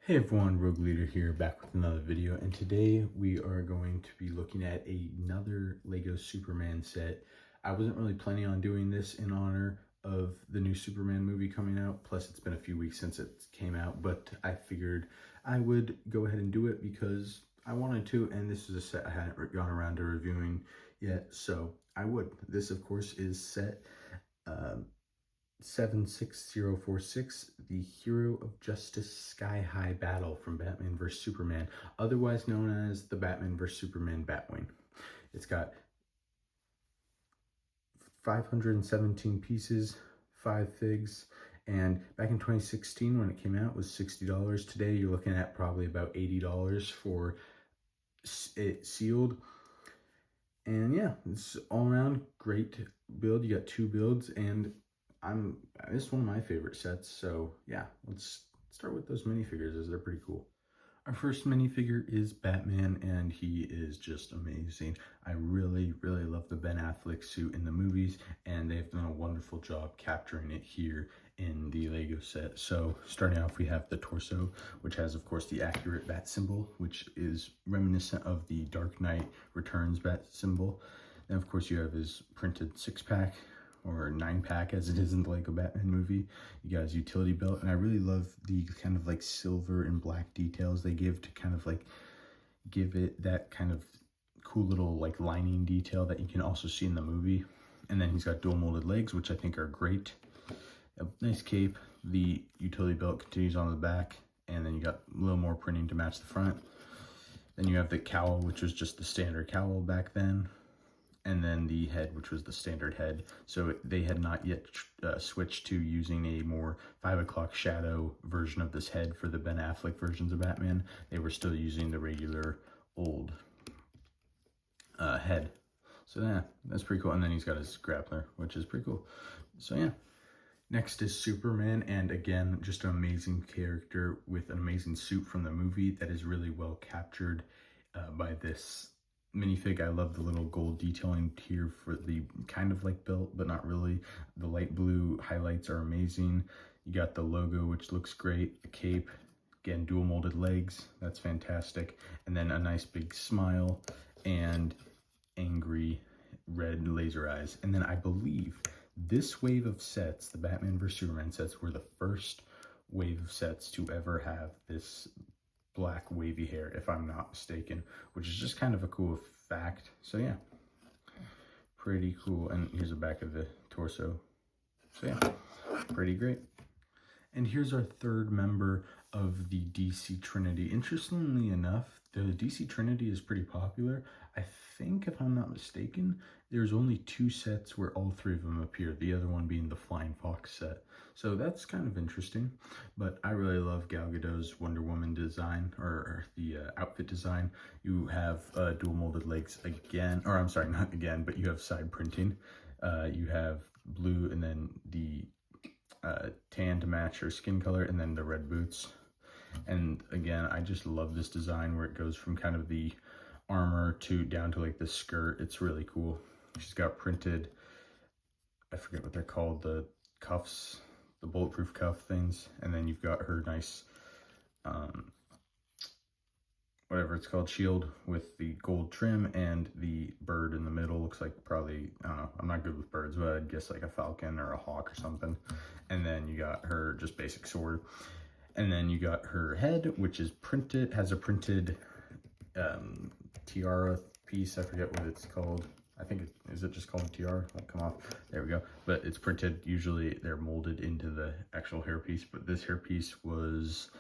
Hey everyone, Rogue Leader here, back with another video, and today we are going to be looking at another Lego Superman set. I wasn't really planning on doing this in honor of the new Superman movie coming out, plus it's been a few weeks since it came out, but I figured I would go ahead and do it because I wanted to, and this is a set I hadn't gone around to reviewing yet, so I would. This, of course, is set 76046, the Hero of Justice Sky High Battle from Batman vs. Superman, otherwise known as the Batman vs. Superman Batwing. It's got 517 pieces, 5 figs, and back in 2016 when it came out it was $60. Today you're looking at probably about $80 for it sealed. And yeah, it's all around great build. You got 2 builds, and this is one of my favorite sets, so yeah, let's start with those minifigures as they're pretty cool. Our first minifigure is Batman, and he is just amazing. I really love the Ben Affleck suit in the movies, and they've done a wonderful job capturing it here in the Lego set. So starting off, we have the torso, which has, of course, the accurate bat symbol, which is reminiscent of the Dark Knight Returns bat symbol. And of course, you have his printed 6-pack, or 9-pack as it is in the Lego Batman movie. You got his utility belt, and I really love the kind of like silver and black details they give to kind of like give it that kind of cool little like lining detail that you can also see in the movie. And then he's got dual molded legs, which I think are great. A nice cape. The utility belt continues on the back, and then you got a little more printing to match the front. Then you have the cowl, which was just the standard cowl back then. And then the head, which was the standard head. So they had not yet switched to using a more 5 o'clock shadow version of this head for the Ben Affleck versions of Batman. They were still using the regular old head. So yeah, that's pretty cool. And then he's got his grappler, which is pretty cool. So yeah. Next is Superman, and again, just an amazing character with an amazing suit from the movie that is really well captured by this minifig. I love the little gold detailing here for the kind of like belt, but not really. The light blue highlights are amazing. You got the logo, which looks great. The cape, again, dual molded legs. That's fantastic. And then a nice big smile and angry red laser eyes. And then I believe this wave of sets, the Batman vs. Superman sets, were the first wave of sets to ever have this black wavy hair, if I'm not mistaken, which is just kind of a cool fact. So yeah, pretty cool. And here's the back of the torso. So yeah, pretty great. And here's our third member of the DC Trinity. Interestingly enough, the DC Trinity is pretty popular. I think, if I'm not mistaken, there's only 2 sets where all 3 of them appear, the other one being the Flying Fox set. So that's kind of interesting, but I really love Gal Gadot's Wonder Woman design, or the outfit design. You have dual molded legs again, or I'm sorry, not again, but you have side printing. You have blue and then the tan to match her skin color, and then the red boots. And again, I just love this design where it goes from kind of the armor to down to like the skirt. It's really cool. She's got printed, I forget what they're called, the cuffs, the bulletproof cuff things, and then you've got her nice whatever it's called, shield with the gold trim, and the bird in the middle looks like probably, I don't know, I'm not good with birds, but I'd guess like a falcon or a hawk or something. And then you got her just basic sword, and then you got her head, which is printed, has a printed tiara piece. I forget what it's called. I think is it just called a tiara? Won't come off. There we go. But it's printed. Usually they're molded into the actual hairpiece, but this hairpiece was,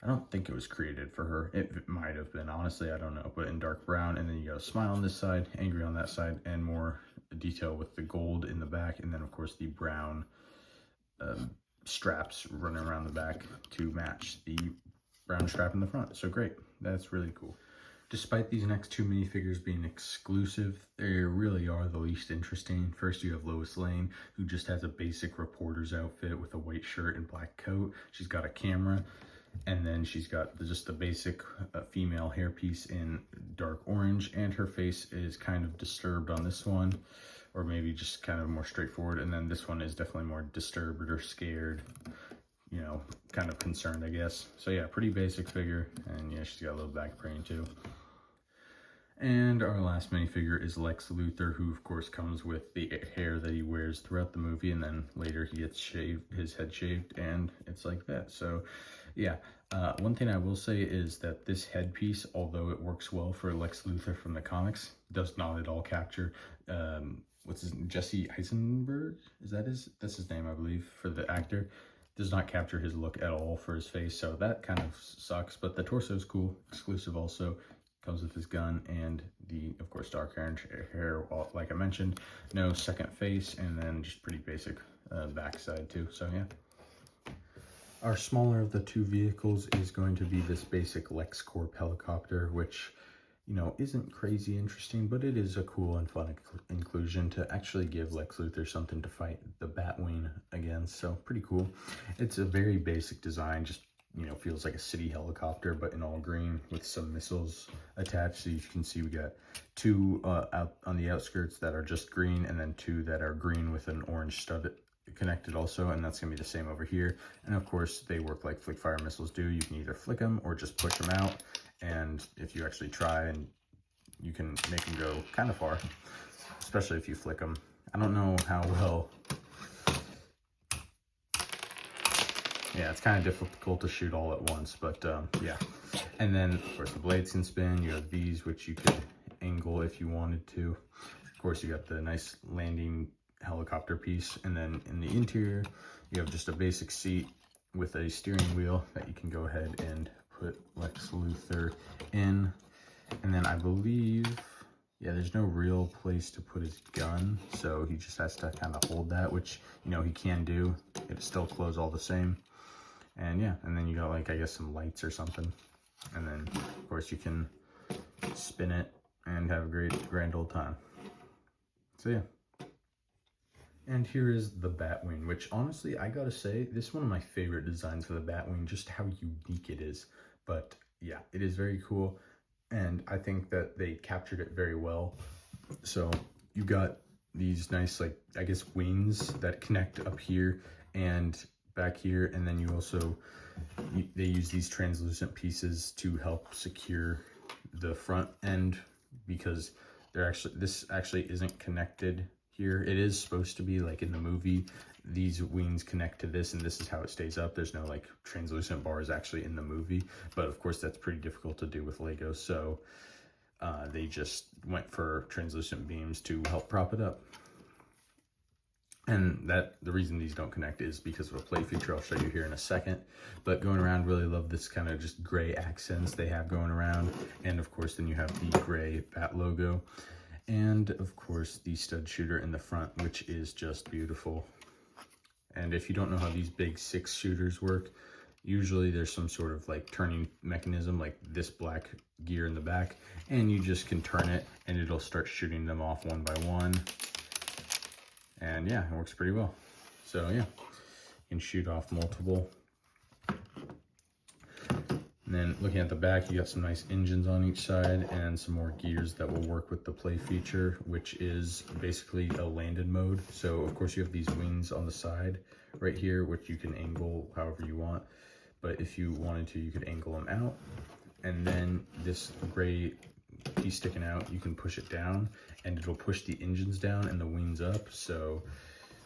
I don't think it was created for her. It might have been, honestly, I don't know, but in dark brown. And then you got a smile on this side, angry on that side, and more detail with the gold in the back. And then of course the brown straps running around the back to match the brown strap in the front. So great, that's really cool. Despite these next 2 minifigures being exclusive, they really are the least interesting. First, you have Lois Lane, who just has a basic reporter's outfit with a white shirt and black coat. She's got a camera, and then she's got just the basic female hairpiece in dark orange, and her face is kind of disturbed on this one, or maybe just kind of more straightforward. And then this one is definitely more disturbed or scared. you know, kind of concerned, I guess. So yeah, pretty basic figure, and yeah, she's got a little back brain too. And our last minifigure is Lex Luthor, who of course comes with the hair that he wears throughout the movie, and then later he gets his head shaved, and it's like that. So yeah, one thing I will say is that this headpiece, although it works well for Lex Luthor from the comics, does not at all capture, what's his name? Jesse Eisenberg? That's his name, I believe, for the actor. Does not capture his look at all for his face, so that kind of sucks, but the torso is cool, exclusive also. Comes with his gun and the, of course, dark hair, like I mentioned. No second face, and then just pretty basic backside too. So yeah. Our smaller of the two vehicles is going to be this basic LexCorp helicopter, which, you know, isn't crazy interesting, but it is a cool and fun inclusion to actually give Lex Luthor something to fight the Batwing against. So pretty cool. It's a very basic design, just, you know, feels like a city helicopter, but in all green with some missiles attached. So you can see we got two out on the outskirts that are just green, and then two that are green with an orange stud connected also, and that's gonna be the same over here. And of course, they work like flick fire missiles do. You can either flick them or just push them out, and if you actually try, and you can make them go kind of far, especially if you flick them. I don't know how well. Yeah, it's kind of difficult to shoot all at once, but yeah. And then, of course, the blades can spin. You have these, which you could angle if you wanted to. Of course, you got the nice landing helicopter piece. And then in the interior, you have just a basic seat with a steering wheel that you can go ahead and put Lex Luthor in. And then I believe, yeah, there's no real place to put his gun, so he just has to kind of hold that, which, you know, he can do. It'll still close all the same. And yeah, and then you got, like, I guess some lights or something. And then, of course, you can spin it and have a grand old time. So yeah. And here is the Batwing, which honestly, I gotta say, this is one of my favorite designs for the Batwing, just how unique it is. But yeah, it is very cool, and I think that they captured it very well. So you got these nice, like, I guess wings that connect up here and back here, and then you also, they use these translucent pieces to help secure the front end, because this actually isn't connected here. It is supposed to be, like in the movie, these wings connect to this, and this is how it stays up. There's no like translucent bars actually in the movie, but of course that's pretty difficult to do with Lego, so they just went for translucent beams to help prop it up. And the reason these don't connect is because of a play feature I'll show you here in a second. But going around, really love this kind of just gray accents they have going around. And of course, then you have the gray Bat logo. And of course, the stud shooter in the front, which is just beautiful. And if you don't know how these big 6 shooters work, usually there's some sort of like turning mechanism, like this black gear in the back, and you just can turn it and it'll start shooting them off one by one. And yeah, it works pretty well. So yeah, you can shoot off multiple. And then looking at the back, you got some nice engines on each side and some more gears that will work with the play feature, which is basically a landed mode. So of course you have these wings on the side right here, which you can angle however you want. But if you wanted to, you could angle them out. And then this gray piece sticking out, you can push it down and it'll push the engines down and the wings up. So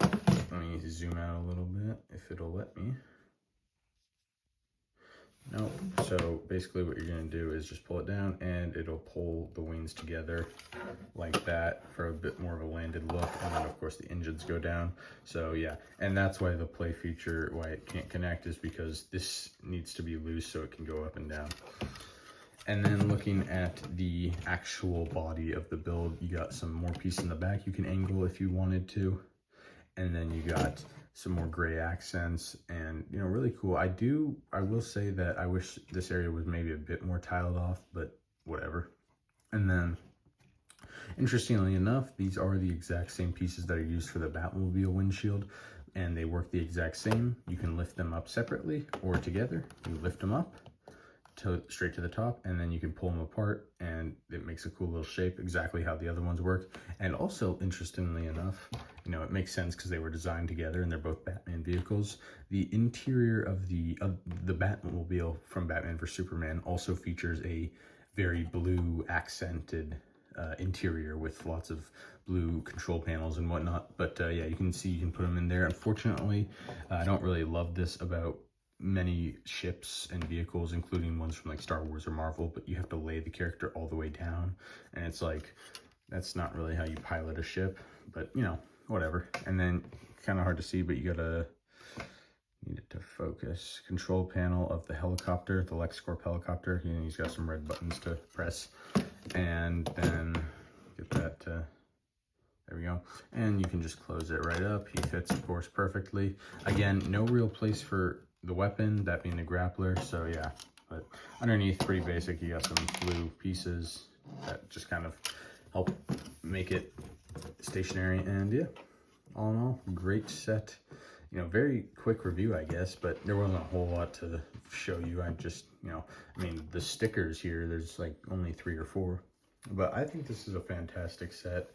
let me zoom out a little bit if it'll let me. Nope. So basically what you're going to do is just pull it down and it'll pull the wings together like that for a bit more of a landed look. And then of course the engines go down. So yeah, and that's why the play feature, why it can't connect, is because this needs to be loose so it can go up and down. And then looking at the actual body of the build, you got some more piece in the back you can angle if you wanted to. And then you got some more gray accents, and you know, really cool. I will say that I wish this area was maybe a bit more tiled off, but whatever. And then interestingly enough, these are the exact same pieces that are used for the Batmobile windshield, and they work the exact same. You can lift them up separately or together. You lift them up straight to the top, and then you can pull them apart and it makes a cool little shape, exactly how the other ones work. And also, interestingly enough, you know, it makes sense because they were designed together and they're both Batman vehicles. The interior of the Batmobile from Batman vs Superman also features a very blue accented interior with lots of blue control panels and whatnot. But yeah, you can see you can put them in there. Unfortunately, I don't really love this about many ships and vehicles, including ones from like Star Wars or Marvel, but you have to lay the character all the way down, and it's like, that's not really how you pilot a ship, but you know, whatever. And then kind of hard to see, but you gotta need it to focus. Control panel of the helicopter, the LexCorp helicopter. You know, he's got some red buttons to press, and then get that to, there we go. And you can just close it right up. He fits, of course, perfectly. Again, no real place for the weapon, that being the grappler. So yeah, but underneath, pretty basic. You got some blue pieces that just kind of help make it stationary. And yeah, all in all, great set. You know, very quick review, I guess, but there wasn't a whole lot to show you. I just, you know, I mean, the stickers here, there's like only 3 or 4, but I think this is a fantastic set.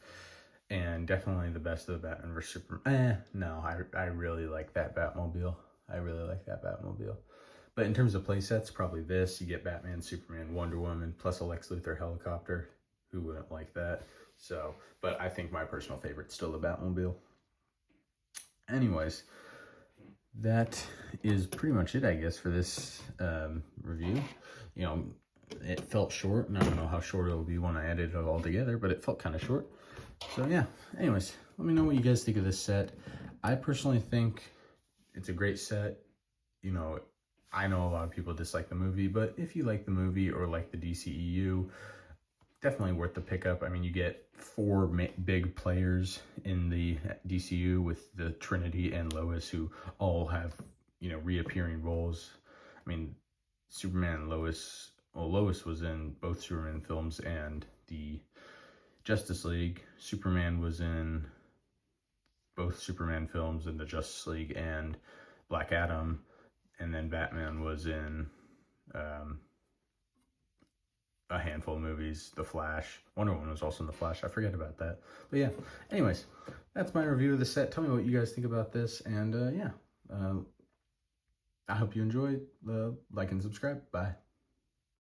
And definitely the best of the Batman vs Superman. No, I really like that Batmobile. I really like that Batmobile. But in terms of play sets, probably this. You get Batman, Superman, Wonder Woman, plus a Lex Luthor helicopter. Who wouldn't like that? So, but I think my personal favorite's still the Batmobile. Anyways, that is pretty much it, I guess, for this review. You know, it felt short, and I don't know how short it'll be when I edit it all together, but it felt kind of short. So yeah, anyways, let me know what you guys think of this set. I personally think it's a great set. You know, I know a lot of people dislike the movie, but if you like the movie or like the DCEU, definitely worth the pickup. I mean, you get 4 big players in the DCU with the Trinity and Lois, who all have, you know, reappearing roles. I mean, Superman and Lois, well, Lois was in both Superman films and the Justice League. Superman was in both Superman films and the Justice League and Black Adam, and then Batman was in a handful of movies. The Flash, Wonder Woman was also in The Flash. I forget about that. But yeah, anyways, that's my review of the set. Tell me what you guys think about this, and yeah, I hope you enjoyed. Like and subscribe. Bye.